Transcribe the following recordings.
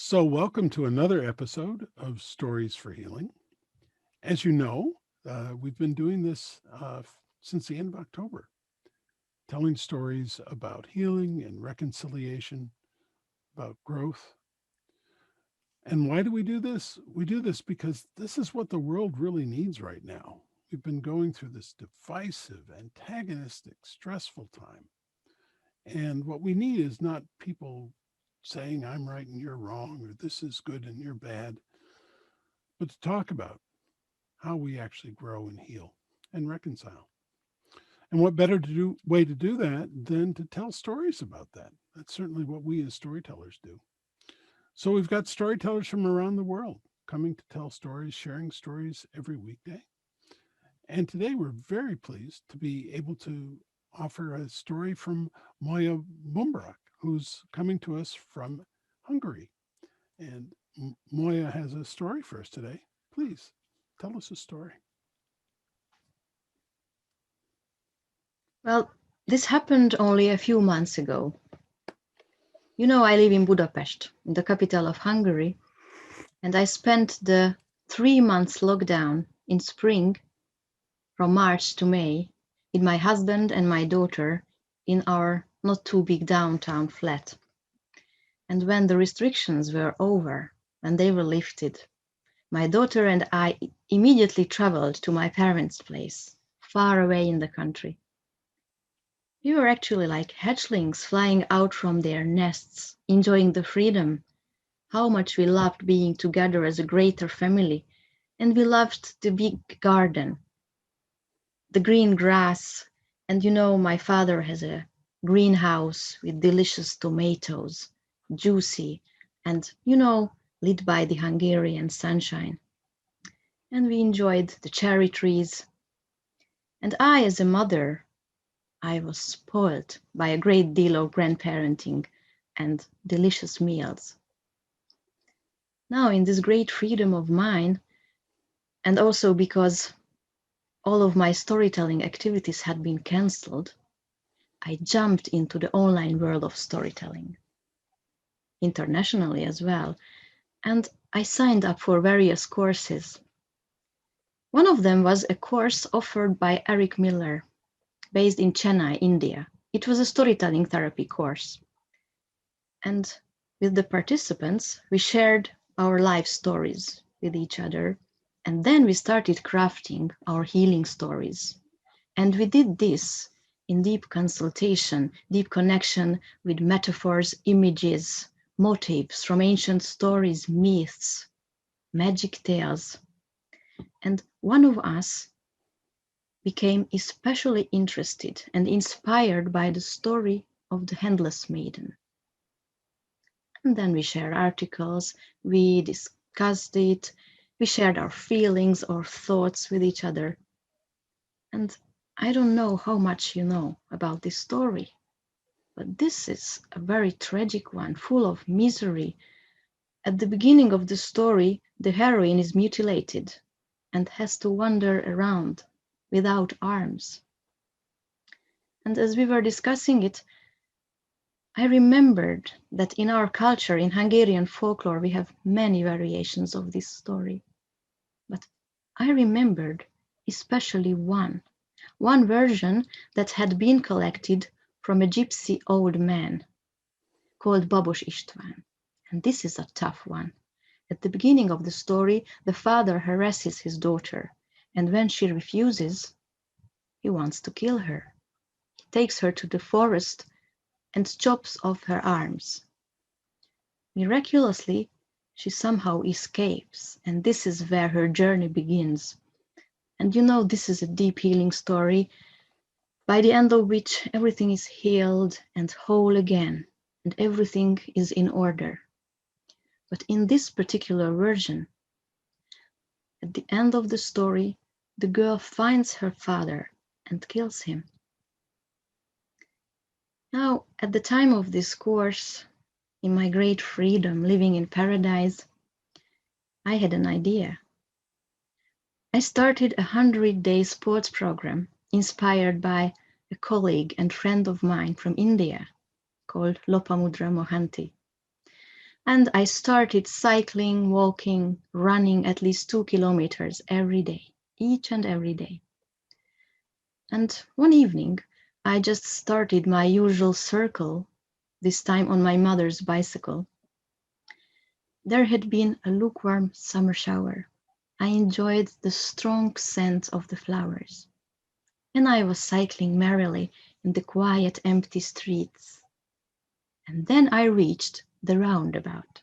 So, welcome to another episode of Stories for Healing. As you know, we've been doing this since the end of October, telling stories about healing and reconciliation, about growth. And why do we do this? We do this because this is what the world really needs right now. We've been going through this divisive, antagonistic, stressful time. And what we need is not people saying, I'm right and you're wrong, or this is good and you're bad, but to talk about how we actually grow and heal and reconcile. And what better way to do that than to tell stories about that? That's certainly what we as storytellers do. So we've got storytellers from around the world coming to tell stories, sharing stories every weekday. And today we're very pleased to be able to offer a story from Maja Bumberák, who's coming to us from Hungary. And Maja has a story for us today. Please tell us a story. Well, this happened only a few months ago. You know, I live in Budapest, the capital of Hungary, and I spent the 3 months lockdown in spring from March to May with my husband and my daughter in our not too big downtown flat. And when the restrictions were over, when they were lifted, my daughter and I immediately traveled to my parents' place, far away in the country. We were actually like hatchlings flying out from their nests, enjoying the freedom, how much we loved being together as a greater family, and we loved the big garden, the green grass, and my father has a greenhouse with delicious tomatoes, juicy, and lit by the Hungarian sunshine. And we enjoyed the cherry trees. And I, as a mother, I was spoiled by a great deal of grandparenting and delicious meals. Now, in this great freedom of mine, and also because all of my storytelling activities had been cancelled, I jumped into the online world of storytelling, internationally as well, and I signed up for various courses. One of them was a course offered by Eric Miller, based in Chennai, India. It was a storytelling therapy course. And with the participants, we shared our life stories with each other. And then we started crafting our healing stories. And we did this in deep consultation, deep connection with metaphors, images, motifs from ancient stories, myths, magic tales. And one of us became especially interested and inspired by the story of the Handless Maiden. And then we shared articles, we discussed it, we shared our feelings or thoughts with each other. And I don't know how much you know about this story, but this is a very tragic one, full of misery. At the beginning of the story, the heroine is mutilated and has to wander around without arms. And as we were discussing it, I remembered that in our culture, in Hungarian folklore, we have many variations of this story. But I remembered especially one version that had been collected from a gypsy old man called Babos István. And this is a tough one. At the beginning of the story, the father harasses his daughter, and when she refuses, he wants to kill her. He takes her to the forest and chops off her arms. Miraculously, she somehow escapes, and this is where her journey begins. And this is a deep healing story, by the end of which everything is healed and whole again, and everything is in order. But in this particular version, at the end of the story, the girl finds her father and kills him. Now, at the time of this course, in my great freedom, living in paradise, I had an idea. I started a 100-day sports program inspired by a colleague and friend of mine from India called Lopamudra Mohanty. And I started cycling, walking, running at least 2 kilometers every day, each and every day. And one evening, I just started my usual circle, this time on my mother's bicycle. There had been a lukewarm summer shower. I enjoyed the strong scent of the flowers. And I was cycling merrily in the quiet, empty streets. And then I reached the roundabout.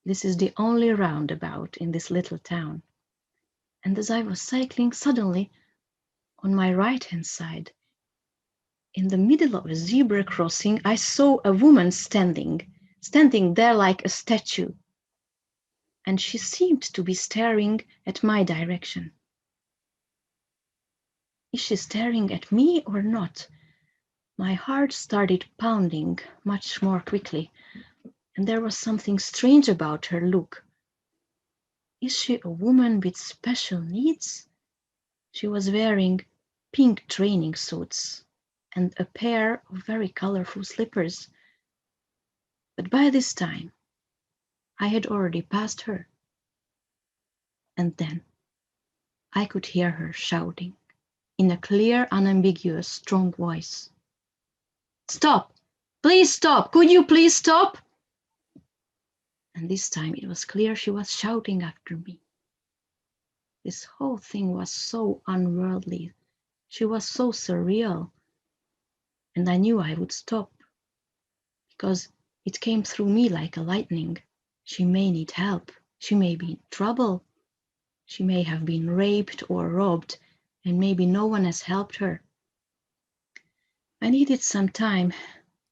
This is the only roundabout in this little town. And as I was cycling, suddenly, on my right-hand side, in the middle of a zebra crossing, I saw a woman standing there like a statue. And she seemed to be staring at my direction. Is she staring at me or not? My heart started pounding much more quickly, and there was something strange about her look. Is she a woman with special needs? She was wearing pink training suits and a pair of very colorful slippers. But by this time, I had already passed her. And then I could hear her shouting in a clear, unambiguous, strong voice. Stop! Please stop! Could you please stop? And this time it was clear she was shouting after me. This whole thing was so unworldly. She was so surreal. And I knew I would stop because it came through me like a lightning. She may need help. She may be in trouble. She may have been raped or robbed, and maybe no one has helped her. I needed some time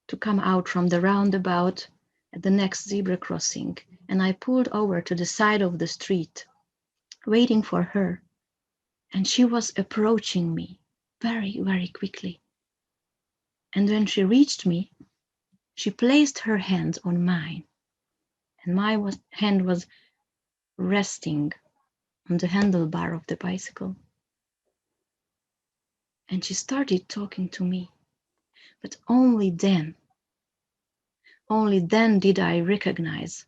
to come out from the roundabout at the next zebra crossing, and I pulled over to the side of the street, waiting for her. And she was approaching me very, very quickly. And when she reached me, she placed her hand on mine, and my hand was resting on the handlebar of the bicycle. And she started talking to me, but only then did I recognize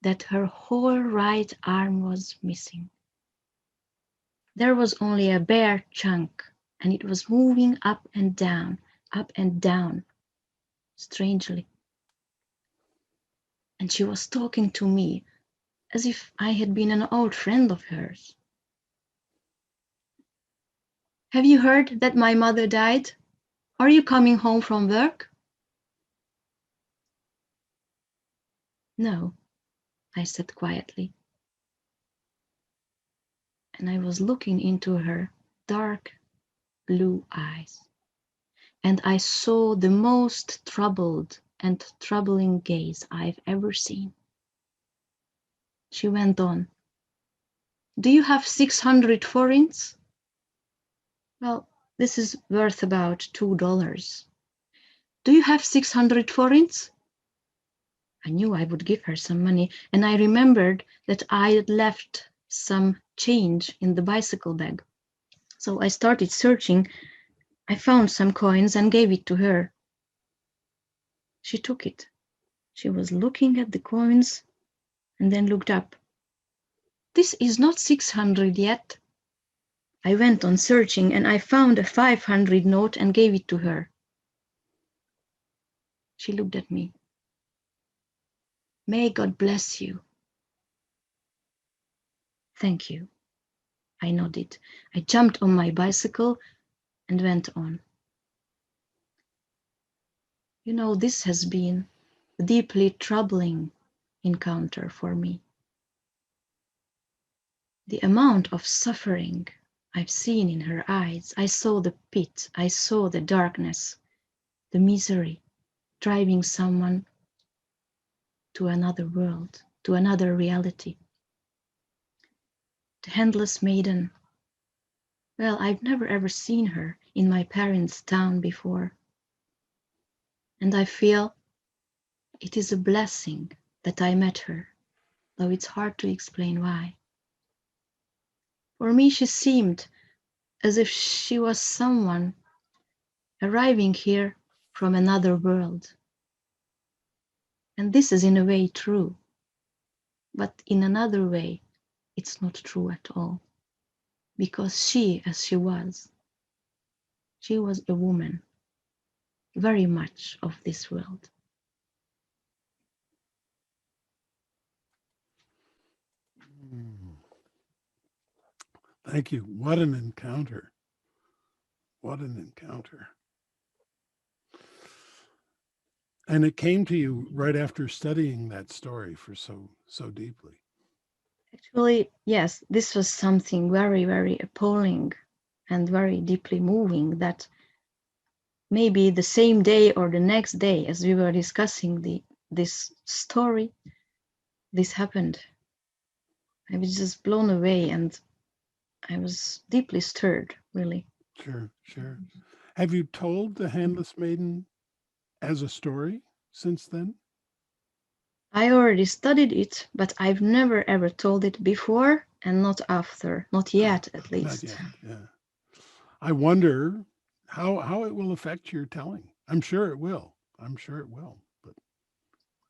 that her whole right arm was missing. There was only a bare chunk, and it was moving up and down, strangely. And she was talking to me as if I had been an old friend of hers. Have you heard that my mother died? Are you coming home from work? No, I said quietly. And I was looking into her dark blue eyes. And I saw the most troubled and troubling gaze I've ever seen. She went on. Do you have 600 forints? Well, this is worth about $2. Do you have 600 forints? I knew I would give her some money, and I remembered that I had left some change in the bicycle bag. So I started searching. I found some coins and gave it to her. She took it. She was looking at the coins and then looked up. This is not 600 yet. I went on searching and I found a 500 note and gave it to her. She looked at me. May God bless you. Thank you. I nodded. I jumped on my bicycle and went on. You know, this has been a deeply troubling encounter for me. The amount of suffering I've seen in her eyes, I saw the pit, I saw the darkness, the misery, driving someone to another world, to another reality. The handless maiden. Well, I've never ever seen her in my parents' town before. And I feel it is a blessing that I met her, though it's hard to explain why. For me, she seemed as if she was someone arriving here from another world. And this is in a way true. But in another way, it's not true at all. Because she, as she was a woman, very much of this world. Mm. Thank you. What an encounter. What an encounter. And it came to you right after studying that story for so deeply. Actually, yes, this was something very, very appalling and very deeply moving that maybe the same day or the next day as we were discussing this story, this happened. I was just blown away and I was deeply stirred, really. Sure, sure. Have you told the Handless Maiden as a story since then? I already studied it, but I've never ever told it before and not after, not Oh, yet at not least. yet. Yeah. I wonder how it will affect your telling. I'm sure it will. I'm sure it will. But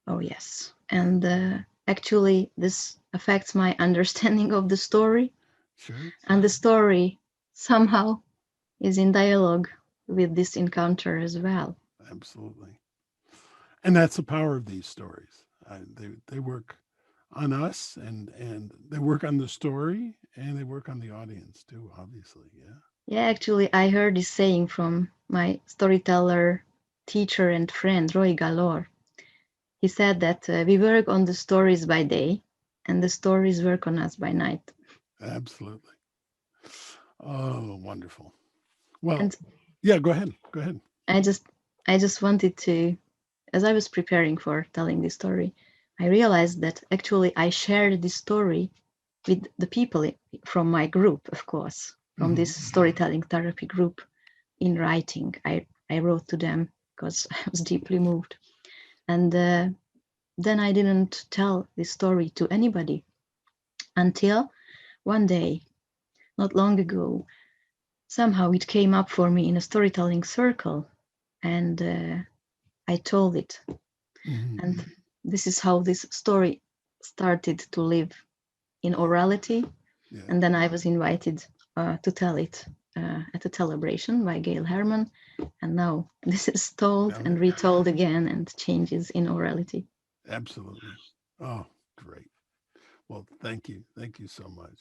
Oh, yes. yeah, And actually, this affects my understanding of the story. sure. And the story somehow is in dialogue with this encounter as well. Absolutely. And that's the power of these stories. They work on us, and they work on the story, and they work on the audience too. Obviously, yeah. Yeah, actually, I heard this saying from my storyteller teacher and friend, Roy Galore. He said that we work on the stories by day and the stories work on us by night. Absolutely. Oh, wonderful. Well, And yeah. Go ahead. Go ahead. I just I just wanted to, as I was preparing for telling this story, I realized that actually I shared this story with the people from my group, of course, from Hmm. this storytelling therapy group in writing. I wrote to them because I was deeply moved. And then I didn't tell this story to anybody until one day, not long ago, somehow it came up for me in a storytelling circle. And I told it. Hmm. And this is how this story started to live in orality. Yeah. And then I was invited to tell it at a celebration by Gail Herman. And now this is told No, and retold again and changes in orality. absolutely. Oh, great. Well, thank you. Thank you so much.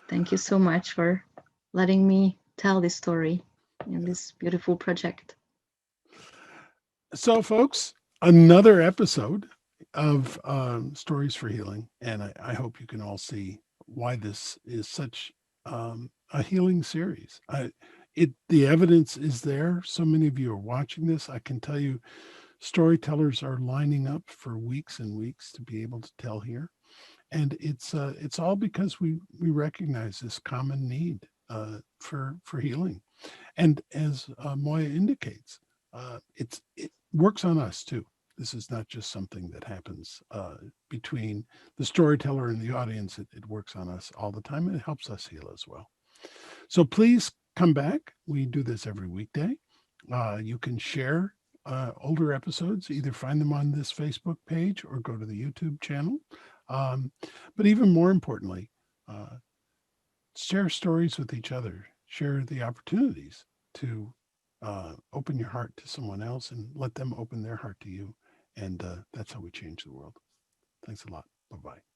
Thank you so much for letting me tell this story in Yeah. this beautiful project. So, folks, another episode of Stories for Healing. And I hope you can all see why this is such a healing series. The evidence is there. So many of you are watching this. I can tell you, storytellers are lining up for weeks and weeks to be able to tell here, and it's all because we recognize this common need for healing. And as Moya indicates, it works on us too. This is not just something that happens between the storyteller and the audience. It works on us all the time, and it helps us heal as well. So please come back. We do this every weekday. You can share older episodes, either find them on this Facebook page or go to the YouTube channel. Um, but even more importantly, uh, share stories with each other, share the opportunities to open your heart to someone else and let them open their heart to you. And that's how we change the world. Thanks a lot. Bye bye.